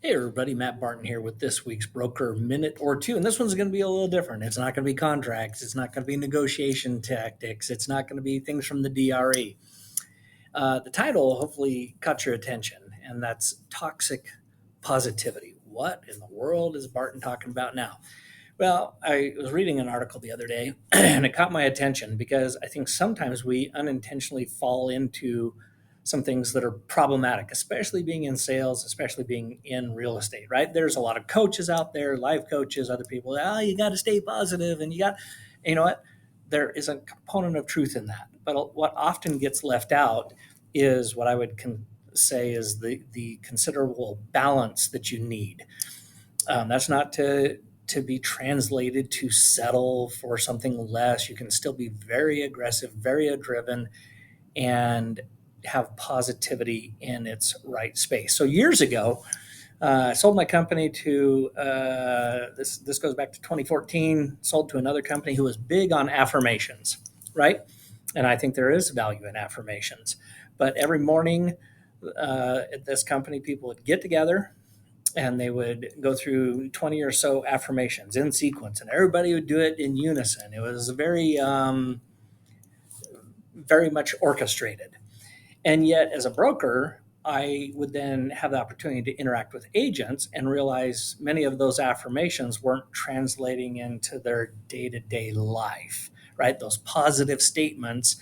Hey everybody, Matt Barton here with this week's Broker Minute or Two. And this one's going to be a little different. It's not going to be contracts, it's not going to be negotiation tactics, it's not going to be things from the DRE. The title hopefully caught your attention, and that's toxic positivity. What in the world is Barton talking about now? Well, I was reading an article the other day and it caught my attention because I think sometimes we unintentionally fall into some things that are problematic, especially being in sales, especially being in real estate, right? There's a lot of coaches out there, life coaches, other people, you got to stay positive and you know what? There is a component of truth in that. But what often gets left out is what I would say is the considerable balance that you need. That's not to be translated to settle for something less. You can still be very aggressive, very driven, and have positivity in its right space. So years ago, I sold my company to this goes back to 2014. Sold to another company who was big on affirmations, right? And I think there is value in affirmations. But every morning at this company, people would get together and they would go through 20 or so affirmations in sequence, and everybody would do it in unison. It was very much orchestrated. And yet, as a broker, I would then have the opportunity to interact with agents and realize many of those affirmations weren't translating into their day to day life, right? Those positive statements.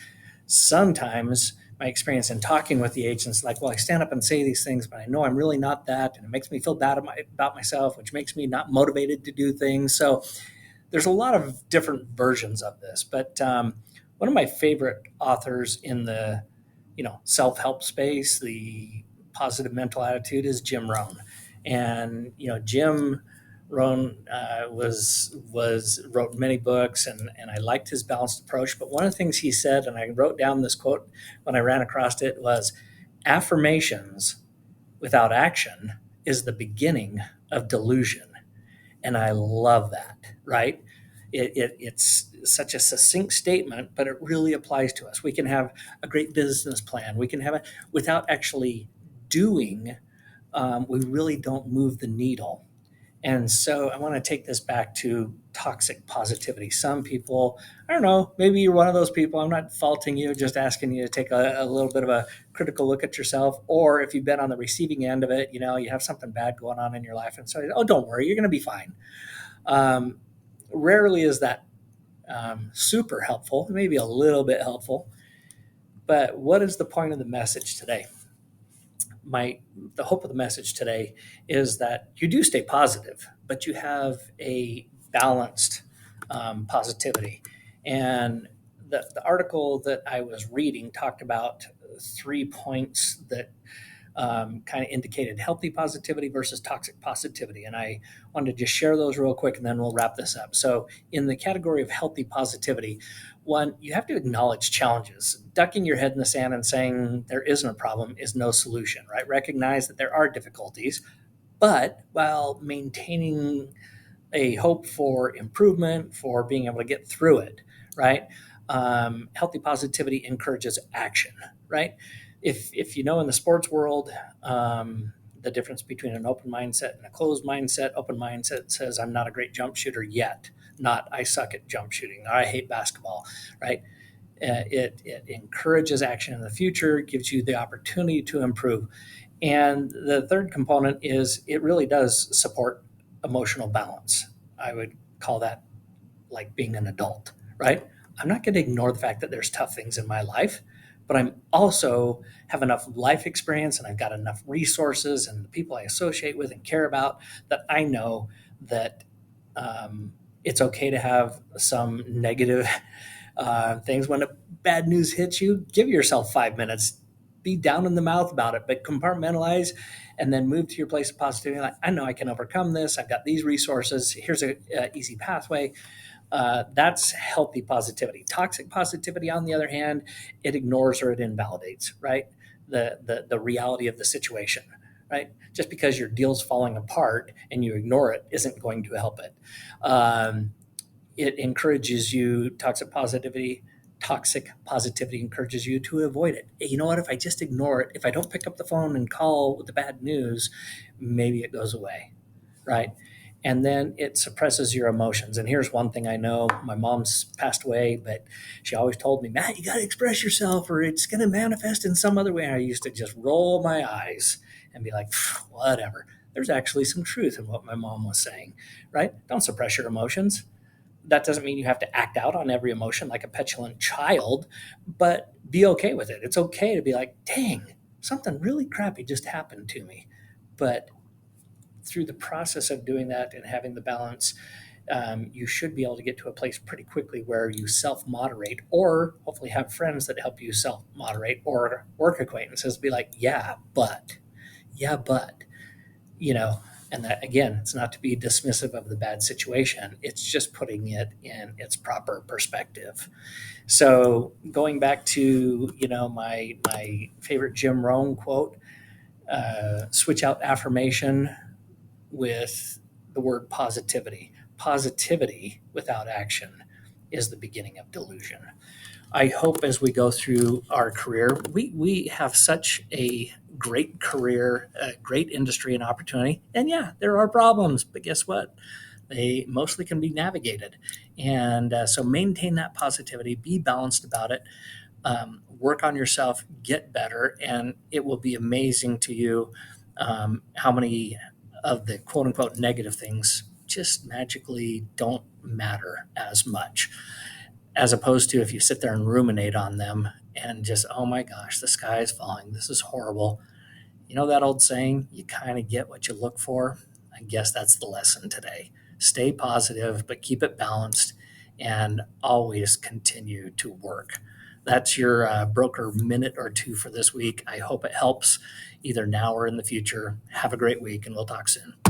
Sometimes my experience in talking with the agents, like, well, I stand up and say these things, but I know I'm really not that. And it makes me feel bad about myself, which makes me not motivated to do things. So there's a lot of different versions of this. But one of my favorite authors in the self-help space, the positive mental attitude, is Jim Rohn. And Jim Rohn wrote many books, and I liked his balanced approach. But one of the things he said, and I wrote down this quote when I ran across it, was affirmations without action is the beginning of delusion. And I love that, right? It's such a succinct statement, but it really applies to us. We can have a great business plan. We can have it without actually doing. We really don't move the needle. And so I want to take this back to toxic positivity. Some people, I don't know, maybe you're one of those people. I'm not faulting you, just asking you to take a little bit of a critical look at yourself. Or if you've been on the receiving end of it, you have something bad going on in your life. And so, oh, don't worry, you're going to be fine. Rarely is that super helpful, maybe a little bit helpful. But what is the point of the message today? The hope of the message today is that you do stay positive, but you have a balanced positivity. And the article that I was reading talked about 3 points that kind of indicated healthy positivity versus toxic positivity. And I wanted to just share those real quick, and then we'll wrap this up. So in the category of healthy positivity, one, you have to acknowledge challenges. Ducking your head in the sand and saying there isn't a problem is no solution, right? Recognize that there are difficulties, but while maintaining a hope for improvement, for being able to get through it, right? Healthy positivity encourages action, right? If in the sports world, the difference between an open mindset and a closed mindset, open mindset says, I'm not a great jump shooter yet, not I suck at jump shooting, or I hate basketball, right? It encourages action in the future, gives you the opportunity to improve. And the third component is it really does support emotional balance. I would call that like being an adult, right? I'm not going to ignore the fact that there's tough things in my life, but I'm also have enough life experience and I've got enough resources and the people I associate with and care about that I know that it's okay to have some negative things. When bad news hits you, give yourself 5 minutes, be down in the mouth about it, but compartmentalize and then move to your place of positivity. Like, I know I can overcome this. I've got these resources. Here's a easy pathway. That's healthy positivity. Toxic positivity, on the other hand, it ignores or it invalidates, right? The reality of the situation, right? Just because your deal's falling apart and you ignore it isn't going to help it. It encourages you, toxic positivity Toxic positivity encourages you to avoid it. Hey, you know what? If I just ignore it, if I don't pick up the phone and call with the bad news, maybe it goes away, right? And then it suppresses your emotions. And here's one thing I know: my mom's passed away, but she always told me, Matt, you got to express yourself or it's going to manifest in some other way. And I used to just roll my eyes and be like, whatever. There's actually some truth in what my mom was saying, right? Don't suppress your emotions. That doesn't mean you have to act out on every emotion like a petulant child, but be okay with it. It's okay to be like, dang, something really crappy just happened to me. But through the process of doing that and having the balance, you should be able to get to a place pretty quickly where you self moderate, or hopefully have friends that help you self moderate, or work acquaintances be like, yeah, but, you know, and that again, it's not to be dismissive of the bad situation, it's just putting it in its proper perspective. So going back to, my favorite Jim Rohn quote, switch out affirmation with the word positivity. Positivity without action is the beginning of delusion. I hope as we go through our career, we have such a great career, a great industry and opportunity. And yeah, there are problems, but guess what? They mostly can be navigated. And so maintain that positivity, be balanced about it, work on yourself, get better, and it will be amazing to you how many of the quote unquote negative things just magically don't matter as much, as opposed to if you sit there and ruminate on them and just, oh my gosh, the sky is falling. This is horrible. You know that old saying, you kind of get what you look for? I guess that's the lesson today. Stay positive, but keep it balanced and always continue to work. That's your broker minute or two for this week. I hope it helps either now or in the future. Have a great week, and we'll talk soon.